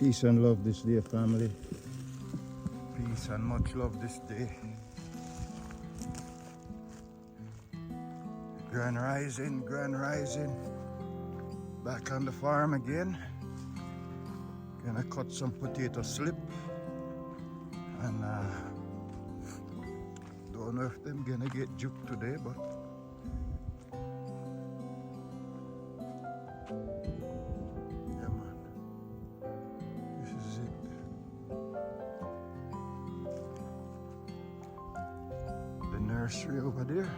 Peace and love this day, family. Peace and much love this day. Grand rising, grand rising. Back on the farm again. Gonna cut some potato slip. And don't know if them gonna get juked today, but yeah, man. This is it. The nursery over there.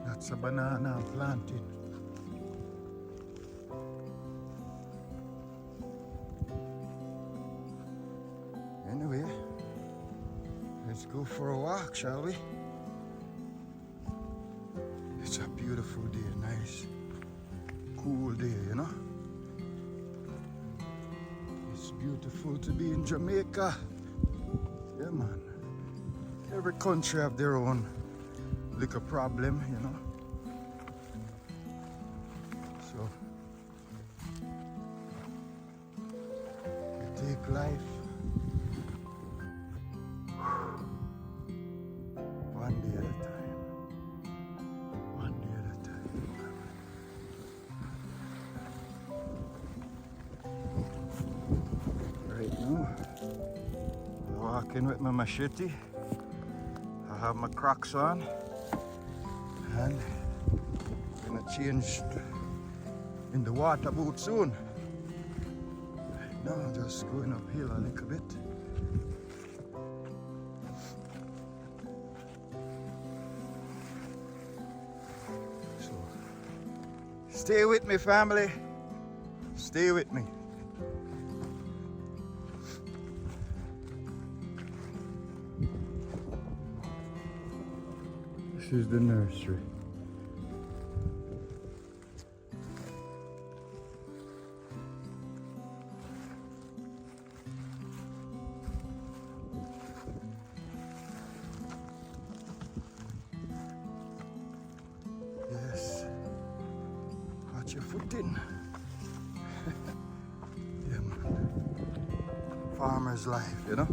That's a banana I'm planting. Anyway, let's go for a walk, shall we? It's a beautiful day, nice, cool day, you know? It's beautiful to be in Jamaica. Yeah, man. Every country have their own little problem, you know? So, we take life one day at a time. One day at a time. Right now, I'm walking with my machete. I have my Crocs on. And I'm gonna change in the water boot soon. Now just going uphill a little bit. So stay with me, family. Stay with me. This is the nursery. Yes. Watch your foot in. Yeah, man. Farmer's life, you know?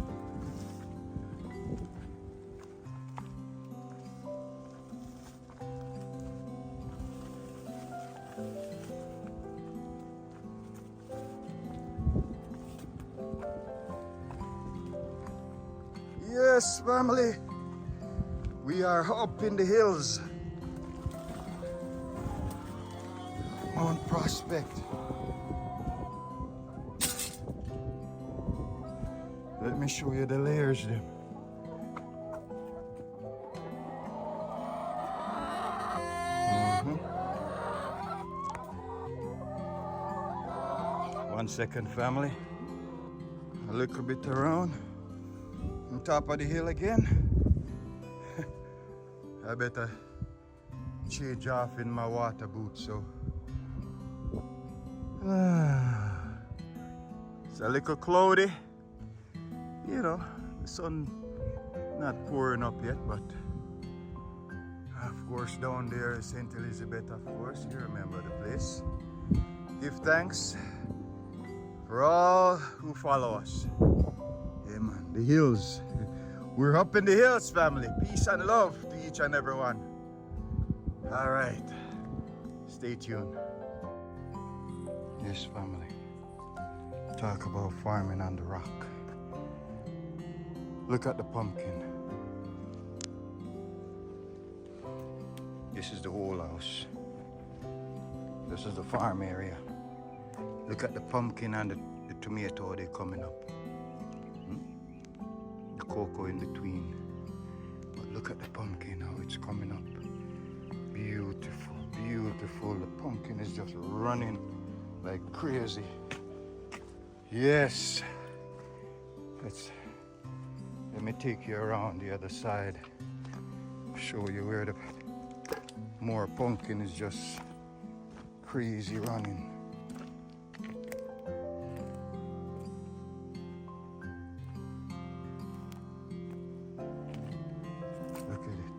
Yes, family, we are up in the hills. Mount Prospect. Let me show you the layers there. One second, family. A little bit around. On top of the hill again. I better change off in my water boots, so it's a little cloudy, you know, the sun not pouring up yet, but of course down there is St. Elizabeth, of course, you remember the place. Give thanks for all who follow us. Yeah, man, the hills. We're up in the hills, family. Peace and love to each and every one. All right, stay tuned. Yes, family. Talk about farming on the rock. Look at the pumpkin. This is the whole house. This is the farm area. Look at the pumpkin and the tomato, they're coming up. The cocoa in between. But look at the pumpkin, how it's coming up. Beautiful, beautiful. The pumpkin is just running like crazy. Yes. Let me take you around the other side. Show you where the more pumpkin is just crazy running. Look at it.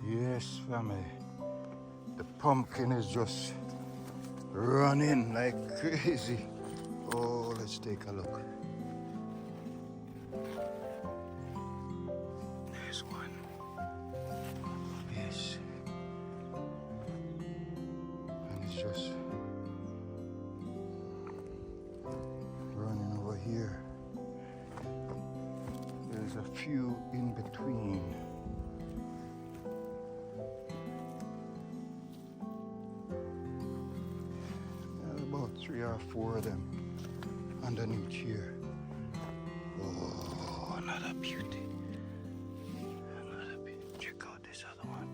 Yes, family. The pumpkin is just running like crazy. Oh, let's take a look. There's one. Yes. And it's just running over here. There's a few in between. About 3 or 4 of them underneath here. Oh, another beauty. Another beauty. Check out this other one.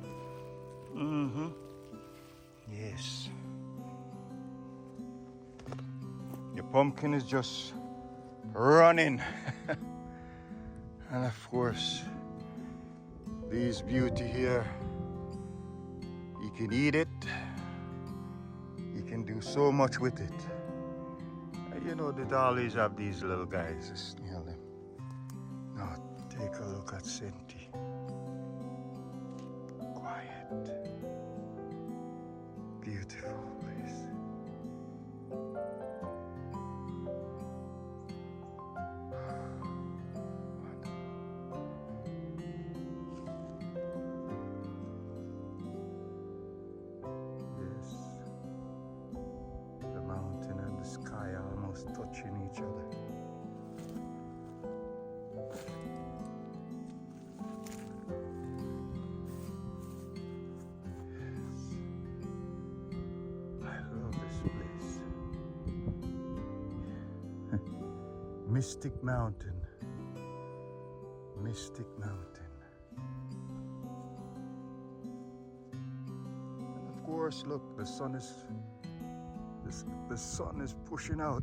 Yes. Your pumpkin is just running. And of course, this beauty here, you can eat it. You can do so much with it. You know, they always have these little guys to steal them. Now, take a look at Senti. Quiet. Beautiful place. Sky almost touching each other. Yes. I love this place. Mystic Mountain. Mystic Mountain. And of course, look, the sun is pushing out.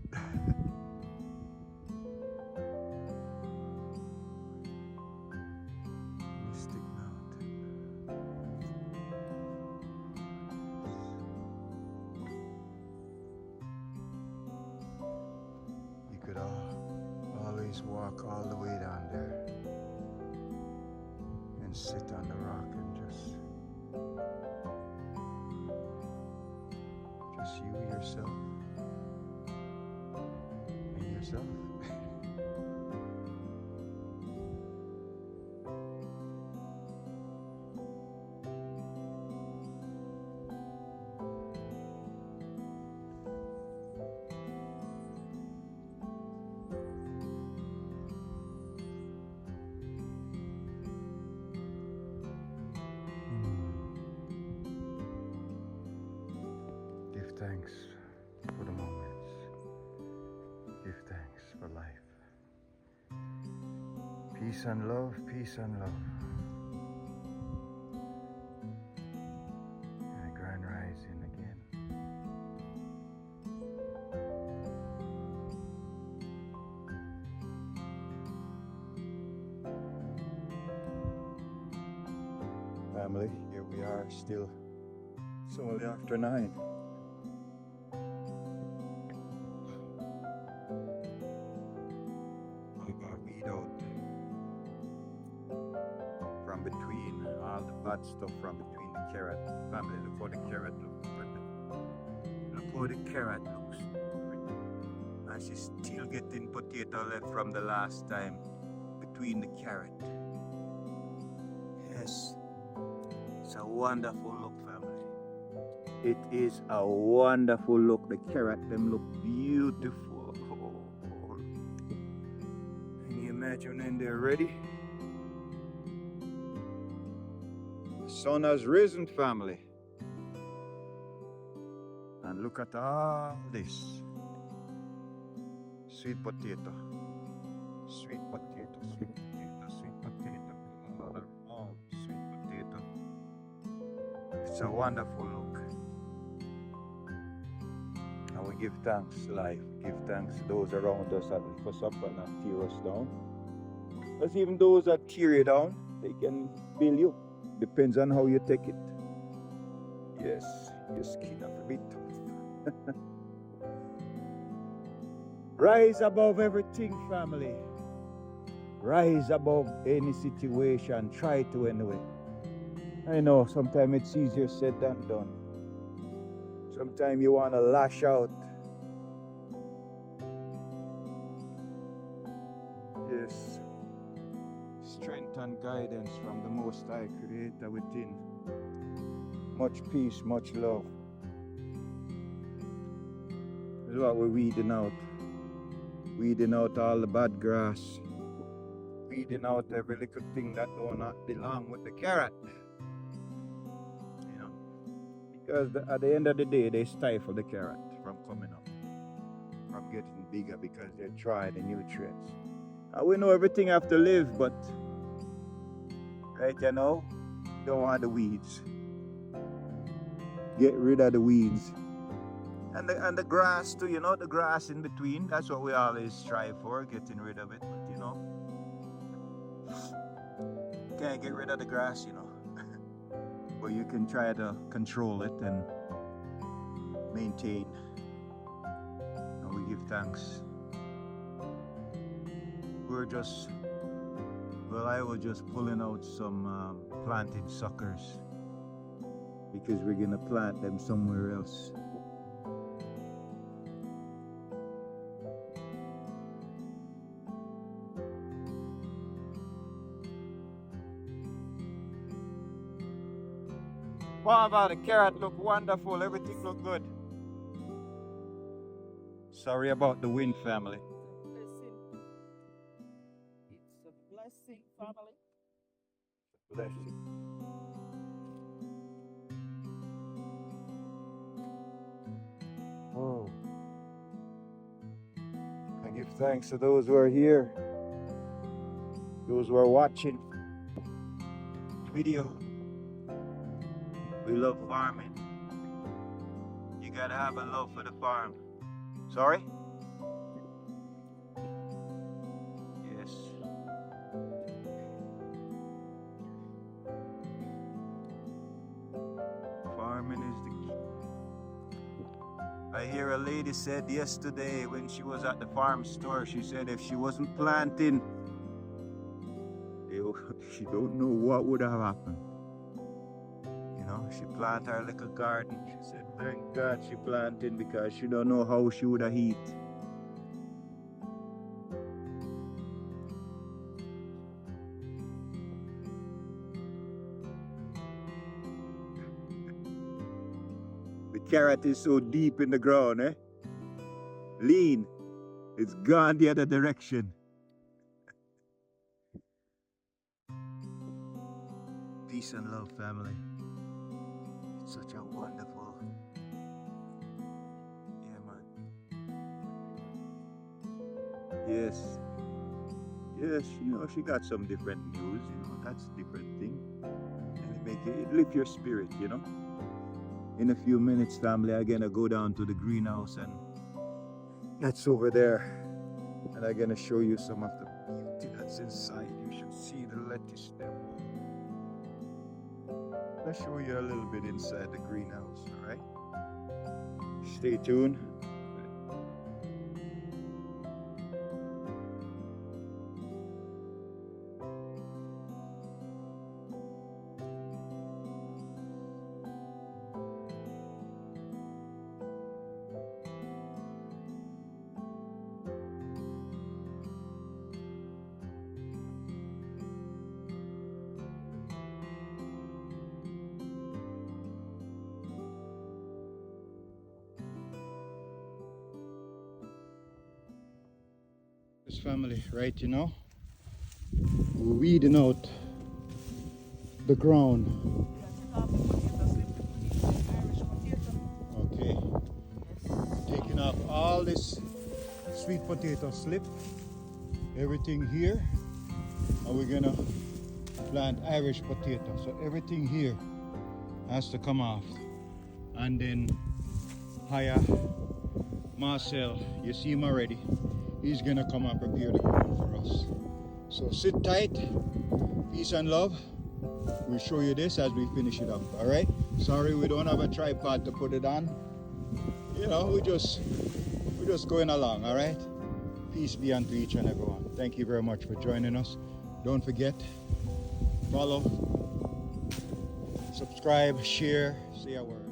Mystic Mountain. You could always walk all the way down there and sit on the rock and just you, yourself, and yourself. Give thanks for the moments. Give thanks for life. Peace and love, peace and love. And a grand rising again. Family, here we are still. It's only after 9. From between all the bad stuff from between the carrot. Family, look how the carrot looks. Look how the carrot looks. And she's still getting potato left from the last time between the carrot. Yes, it's a wonderful look, family. It is a wonderful look. The carrot them look beautiful. Can you imagine when they're ready? The sun has risen, family. And look at all this. Sweet potato. Sweet potato, sweet potato, sweet potato. Oh, sweet potato. It's a wonderful look. And we give thanks to life. We give thanks to those around us that lift us up and not tear us down. Because even those that tear you down, they can build you. Depends on how you take it. Yes, your skin have to be tough. Rise above everything, family. Rise above any situation. Try to anyway. I know sometimes it's easier said than done. Sometimes you want to lash out. Yes. Strength and guidance from the Most High Creator within. Much peace, much love. This is what we're weeding out. Weeding out all the bad grass. Weeding out every little thing that do not belong with the carrot. You know, because at the end of the day, they stifle the carrot from coming up, from getting bigger, because they dry the nutrients. And we know everything have to live, but right, you know, don't want the weeds. Get rid of the weeds. And the grass too, you know, the grass in between, that's what we always strive for, getting rid of it. But you know, can't get rid of the grass, you know. But you can try to control it and maintain. And we give thanks. We're just, well, I was just pulling out some planted suckers, because we're gonna plant them somewhere else. Marva, the carrot look wonderful, everything look good. Sorry about the wind, family. It's a blessing, family. Blessing. Oh. I give thanks to those who are here, those who are watching the video. We love farming. You gotta have a love for the farm. Sorry? Yes. Farming is the key. I hear a lady said yesterday when she was at the farm store, she said if she wasn't planting, she don't know what would have happened. You know, she planted her little garden. She said, thank God she planted, because she don't know how she would have eat. The carrot is so deep in the ground, eh? Lean. It's gone the other direction. Peace and love, family. It's such a wonderful. Yeah, man. Yes. Yes, you know, she got some different news, you know, that's a different thing. And it lift your spirit, you know. In a few minutes, family, I'm gonna go down to the greenhouse, and that's over there. And I'm gonna show you some of the beauty that's inside. You should see the lettuce there. Let's show you a little bit inside the greenhouse, all right? Stay tuned. Family, right, you know, we're weeding out the ground. Okay, taking off all this sweet potato slip, everything here, and we're gonna plant Irish potato. So everything here has to come off, and then hire Marcel, you see him already. He's gonna come and prepare the ground for us. So sit tight, peace and love. We'll show you this as we finish it up, all right? Sorry we don't have a tripod to put it on. You know, we're just going along, all right? Peace be unto each and everyone. Thank you very much for joining us. Don't forget, follow, subscribe, share, say a word.